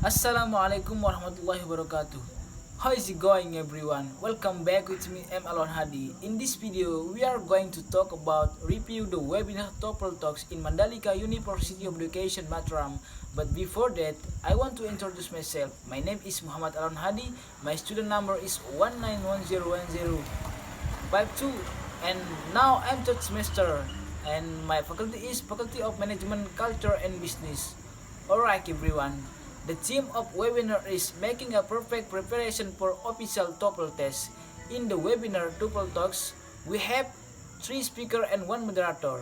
Assalamualaikum warahmatullahi wabarakatuh. How is it going everyone? Welcome back with me, Alwan Hadi. In this video, we are going to talk about review the webinar TOEFL Talks in Mandalika University of Education Mataram. But before that, I want to introduce myself. My name is Muhammad Alwan Hadi. My student number is 1910105 and now I'm third semester and my faculty is Faculty of Management, Culture and Business. Alright everyone. The theme of webinar is making a perfect preparation for official TOEFL test. In the webinar TOEFL Talks, we have 3 speakers and 1 moderator.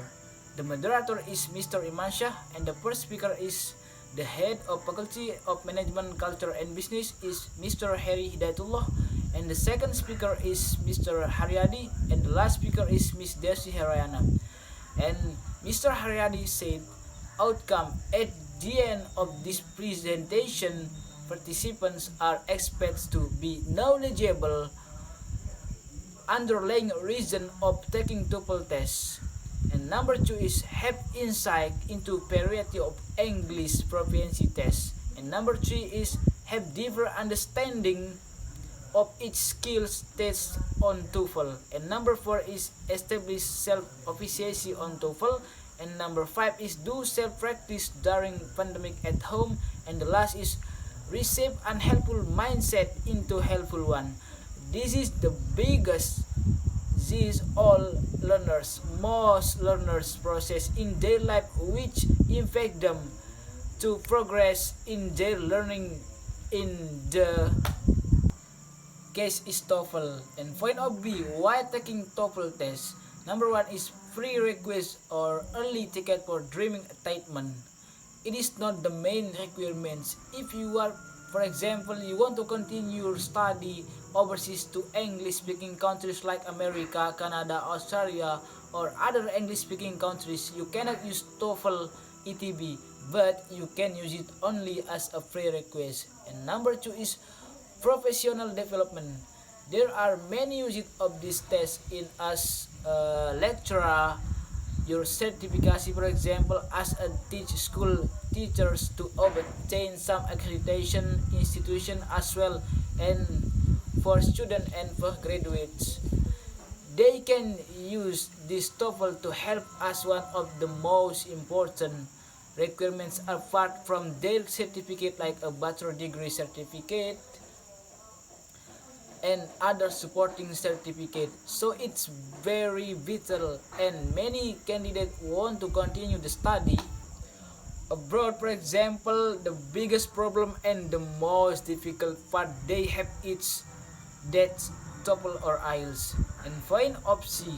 The moderator is Mr. Imansyah and the first speaker is the head of Faculty of Management, Culture and Business is Mr. Heri Hidayatullah and the second speaker is Mr. Haryadi and the last speaker is Ms. Desi Herayana. And Mr. Haryadi said, outcome at the end of this presentation, participants are expected to be knowledgeable underlying reason of taking TOEFL test. And number 2 is have insight into variety of English proficiency tests. And number 3 is have deeper understanding of each skills test on TOEFL. And number 4 is establish self-efficacy on TOEFL. And number 5 is do self-practice during pandemic at home. And the last is reshape unhelpful mindset into helpful one. This is the biggest these all learners, most learners process in their life which impact them to progress in their learning. In the case is TOEFL. And point of view, why taking TOEFL test? Number 1 is prerequisite or early ticket for dreaming attainment. It is not the main requirements. If you are, for example, you want to continue your study overseas to English-speaking countries like America, Canada, Australia, or other English-speaking countries, you cannot use TOEFL ETB, but you can use it only as a prerequisite. And number 2 is professional development. There are many uses of this test in as a lecturer, your certificate, for example, as a school teachers to obtain some accreditation institution as well, and for students and for graduates. They can use this TOEFL to help as one of the most important requirements apart from their certificate like a bachelor degree certificate and other supporting certificate. So it's very vital and many candidates want to continue the study abroad. For example, the biggest problem and the most difficult part they have is that TOEFL or IELTS. And point of C,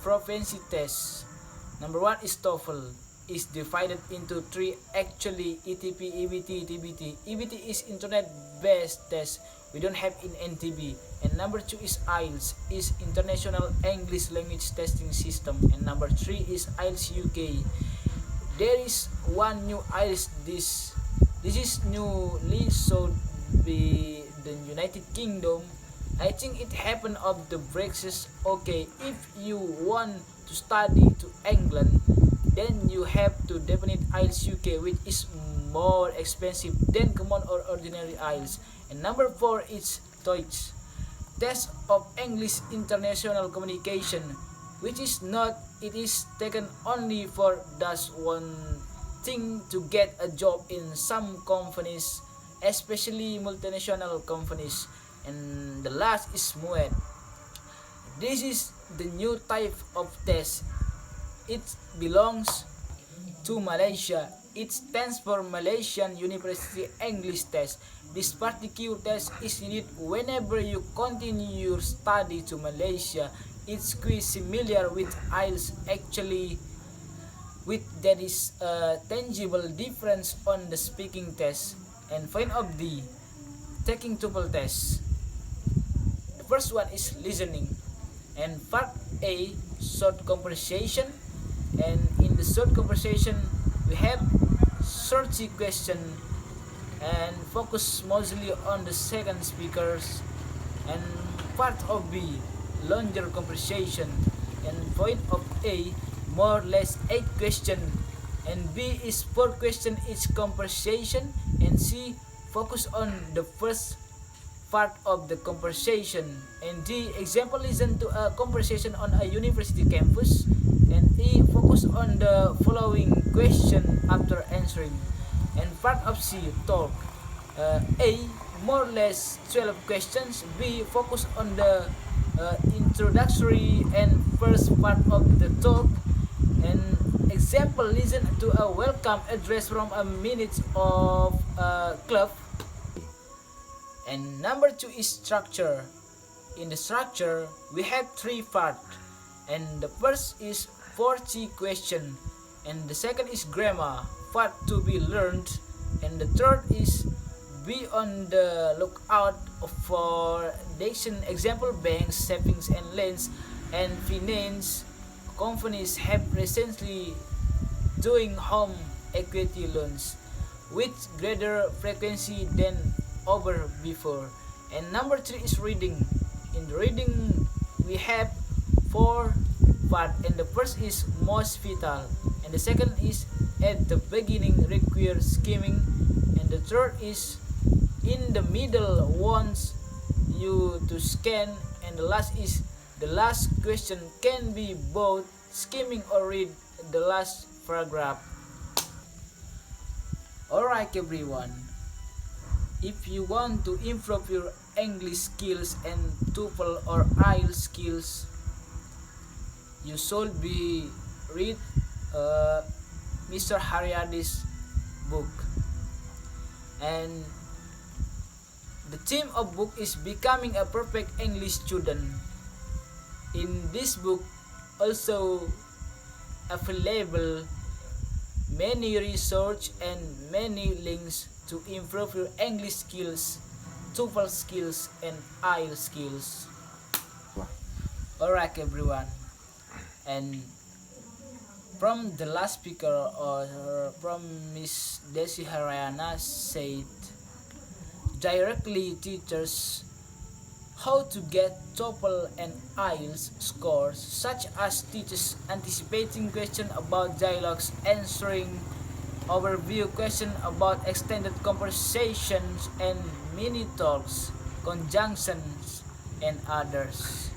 proficiency test. Number 1 is TOEFL is divided into 3 actually: ETP, EBT, TBT. EBT is internet based test we don't have in NTB. And number 2 is IELTS is International English Language Testing System. And number 3 is IELTS UK. There is one new IELTS this is newly so be the United Kingdom. I think it happened of the Brexit. Okay, if you want to study to England, then you have to definite IELTS UK, which is more expensive than common or ordinary IELTS. And number 4 is TOEFL, Test of English International Communication, which is not, it is taken only for that one thing to get a job in some companies, especially multinational companies. And the last is MUET. This is the new type of test. It belongs to Malaysia. It stands for Malaysian University English Test. This particular test is needed whenever you continue your study to Malaysia. It's quite similar with IELTS actually, with there is a tangible difference on the speaking test. And point of D, taking TOEFL test. The first one is listening. And part A, short conversation. And in the short conversation, we have 30 question and focus mostly on the second speakers. And part of B, longer conversation. And point of A, more or less 8 question. And B is 4 question each conversation. And C, focus on the first part of the conversation. And D, example, listen to a conversation on a university campus. And E, focus on the following question after answering. And part of C, talk. A, more or less 12 questions. B, focus on the introductory and first part of the talk. And example, listen to a welcome address from a minute of club. And number 2 is structure. In the structure, we have 3 parts. And the first is 40 question. And the second is grammar, part to be learned. And the third is be on the lookout for diction. Example, banks, savings and loans, and finance companies have recently doing home equity loans with greater frequency than over before. And number 3 is reading. In the reading, we have 4 parts, and the first is most vital, and the second is at the beginning require skimming, and the third is in the middle wants you to scan, and the last is the last question can be both skimming or read the last paragraph. Alright everyone, if you want to improve your English skills and TOEFL or IELTS skills, you should be read Mr. Haryadi's book. And the theme of book is becoming a perfect English student. In this book also available many research and many links to improve your English skills, TOEFL skills and IELTS skills. Alright everyone, and from the last speaker or from Miss Desi Harayana said directly teachers how to get TOEFL and IELTS scores, such as teachers anticipating question about dialogues, answering overview question about extended conversations and mini talks, conjunctions and others.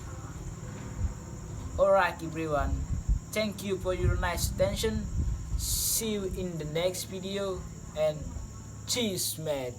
Alright everyone, thank you for your nice attention. See you in the next video and cheers mate.